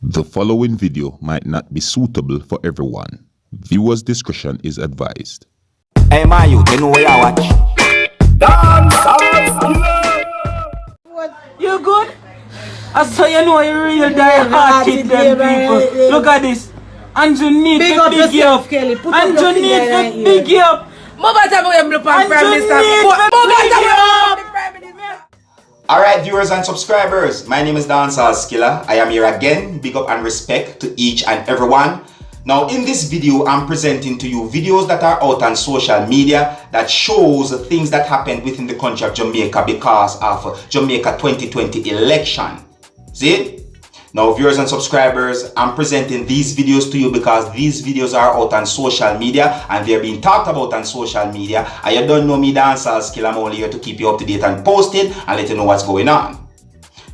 The following video might not be suitable for everyone. Viewers' discretion is advised. Hey man, you know where I watch? Dancehall. You good? I saw you know you real die-hearted them people. Look at this. Underneath Big the up big yourself, up. Kelly. Put up your Underneath finger the in big here. up. Alright viewers and subscribers, my name is Seriousskilla. I am here again. Big up and respect to each and everyone. Now in this video, I'm presenting to you videos that are out on social media that shows things that happened within the country of Jamaica because of Jamaica 2020 election. See? Now viewers and subscribers, I'm presenting these videos to you because these videos are out on social media and they're being talked about on social media. And you don't know me, Seriousskilla. I'm only here to keep you up to date and posted and let you know what's going on.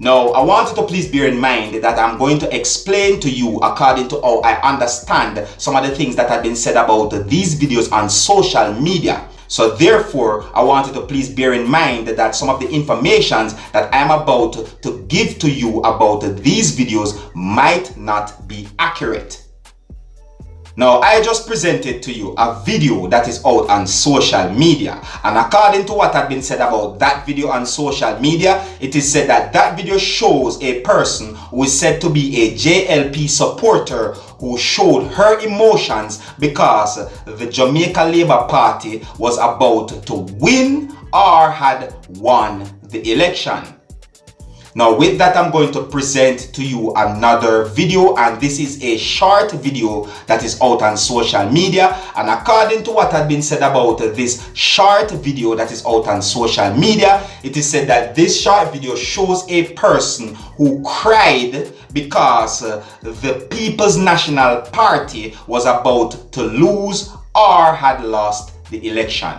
Now, I want you to please bear in mind that I'm going to explain to you according to how I understand some of the things that have been said about these videos on social media. So therefore, I want you to please bear in mind that some of the information that I'm about to give to you about these videos might not be accurate. Now, I just presented to you a video that is out on social media, and according to what had been said about that video on social media, it is said that that video shows a person who is said to be a JLP supporter who showed her emotions because the Jamaica Labour Party was about to win or had won the election. Now with that, I'm going to present to you another video, and this is a short video that is out on social media. And according to what had been said about this short video that is out on social media, it is said that this short video shows a person who cried because the People's National Party was about to lose or had lost the election.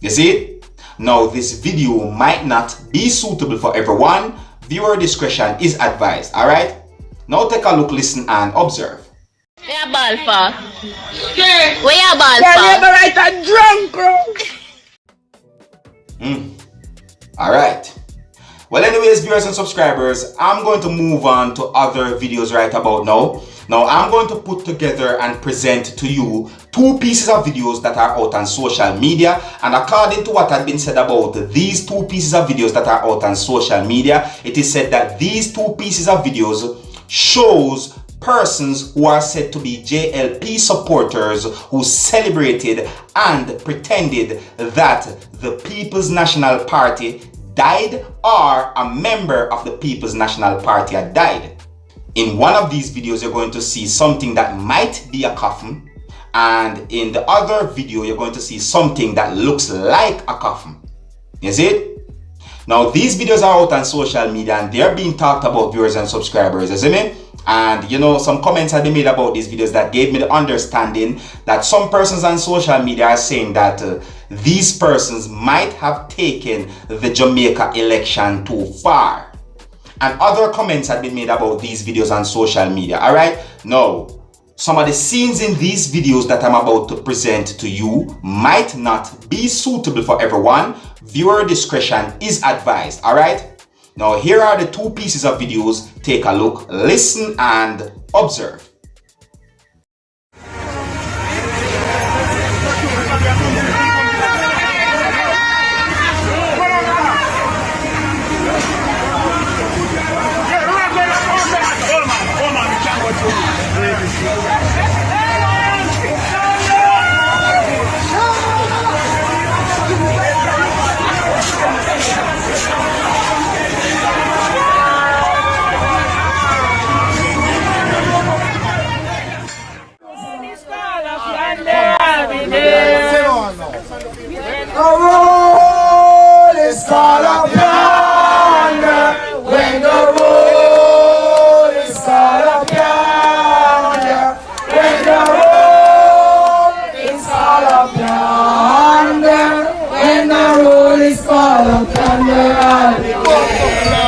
You see? Now this video might not be suitable for everyone. Viewer discretion is advised, alright? Now take a look, listen and observe. Where you ball for? Where you ball You're for? never right and drunk, bro. Alright. Well anyways, viewers and subscribers, I'm going to move on to other videos right about now. Now I'm going to put together and present to you two pieces of videos that are out on social media, and according to what had been said about these two pieces of videos that are out on social media, it is said that these two pieces of videos shows persons who are said to be JLP supporters who celebrated and pretended that the People's National Party died or a member of the People's National Party had died. In one of these videos, you're going to see something that might be a coffin, and in the other video, you're going to see something that looks like a coffin. You see it? Now, these videos are out on social media and they're being talked about, viewers and subscribers, you see me? And you know, some comments have been made about these videos that gave me the understanding that some persons on social media are saying that these persons might have taken the Jamaica election too far. And other comments have been made about these videos on social media, alright? Now, some of the scenes in these videos that I'm about to present to you might not be suitable for everyone. Viewer discretion is advised, alright? Now, here are the two pieces of videos. Take a look, listen, and observe.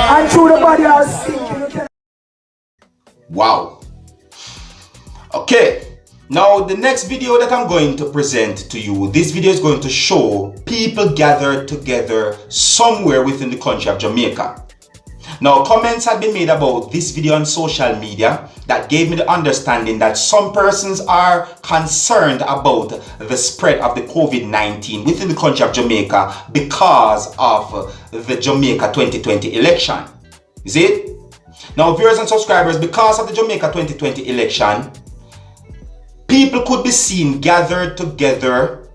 And through the body I'll sink. Wow. Okay. Now the next video that I'm going to present to you, this video is going to show people gathered together somewhere within the country of Jamaica. Now, comments have been made about this video on social media that gave me the understanding that some persons are concerned about the spread of the COVID-19 within the country of Jamaica because of the Jamaica 2020 election. Is it? Now, viewers and subscribers, because of the Jamaica 2020 election, people could be seen gathered together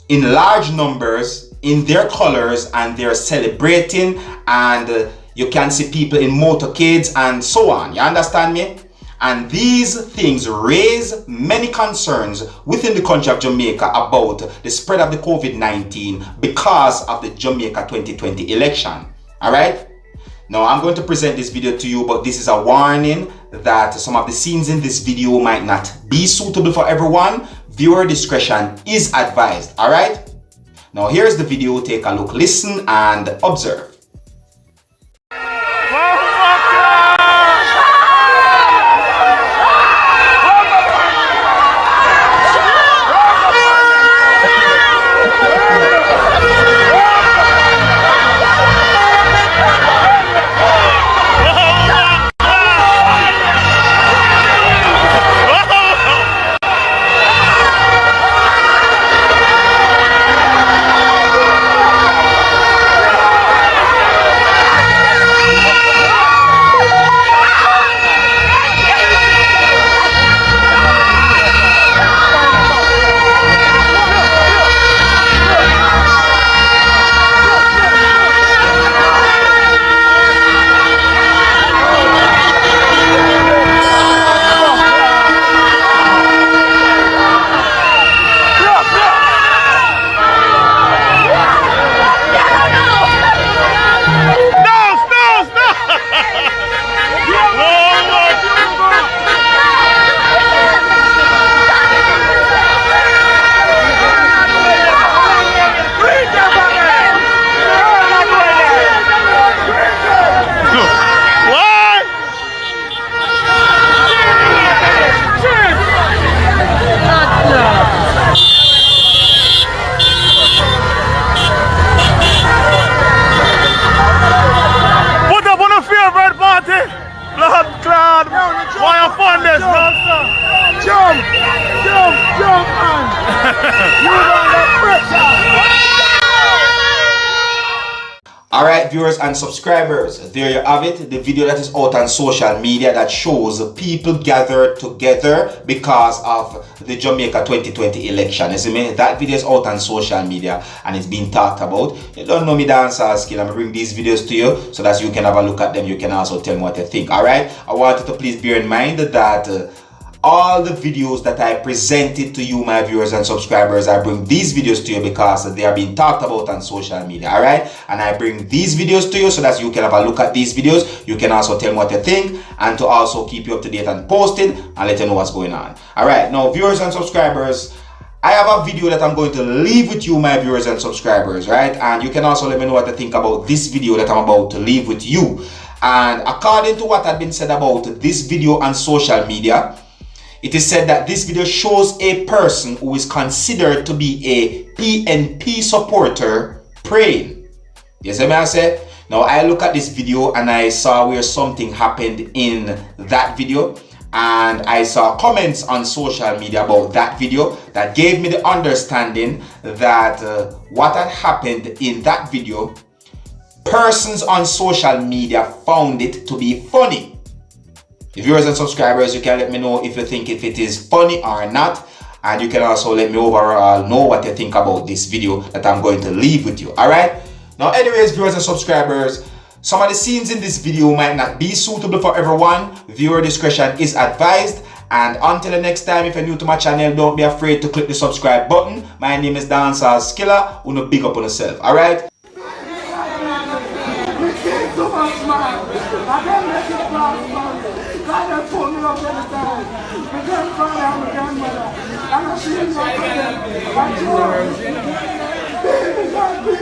in large numbers in their colors, and they're celebrating, and you can see people in motorcades and so on. You understand me? And these things raise many concerns within the country of Jamaica about the spread of the COVID-19 because of the Jamaica 2020 election. All right? Now, I'm going to present this video to you, but this is a warning that some of the scenes in this video might not be suitable for everyone. Viewer discretion is advised. All right? Now, here's the video. Take a look, listen, and observe. Alright, viewers and subscribers, there you have it, the video that is out on social media that shows people gathered together because of the Jamaica 2020 election. You see me? That video is out on social media and it's being talked about. You don't know me, Dancehall Skill. I'm going to bring these videos to you so that you can have a look at them. You can also tell me what you think. Alright, I want you to please bear in mind that all the videos that I presented to you, my viewers and subscribers, I bring these videos to you because they are being talked about on social media, all right? And I bring these videos to you so that you can have a look at these videos. You can also tell me what you think and to also keep you up to date and posted and let you know what's going on. All right, now, viewers and subscribers, I have a video that I'm going to leave with you, my viewers and subscribers, right? And you can also let me know what you think about this video that I'm about to leave with you. And according to what had been said about this video on social media, it is said that this video shows a person who is considered to be a PNP supporter praying. You see what I say? Now, I look at this video and I saw where something happened in that video. And I saw comments on social media about that video that gave me the understanding that what had happened in that video, persons on social media found it to be funny. Viewers and subscribers, you can let me know if you think if it is funny or not, and you can also let me overall know what you think about this video that I'm going to leave with you. All right, now anyways, viewers and subscribers, some of the scenes in this video might not be suitable for everyone. Viewer discretion is advised. And until the next time, if you're new to my channel, don't be afraid to click the subscribe button. My name is Dancehall Skilla. Uno big up on yourself. All right. God has pulled me up every time. My grandfather and my grandmother. And I see him like that. My children. Baby, God, be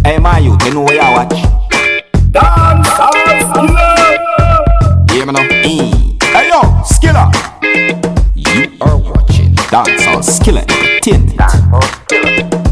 Hey, my youth, you know where you watch? Dancehall Skilla. Dancehall Skilla Entertainment.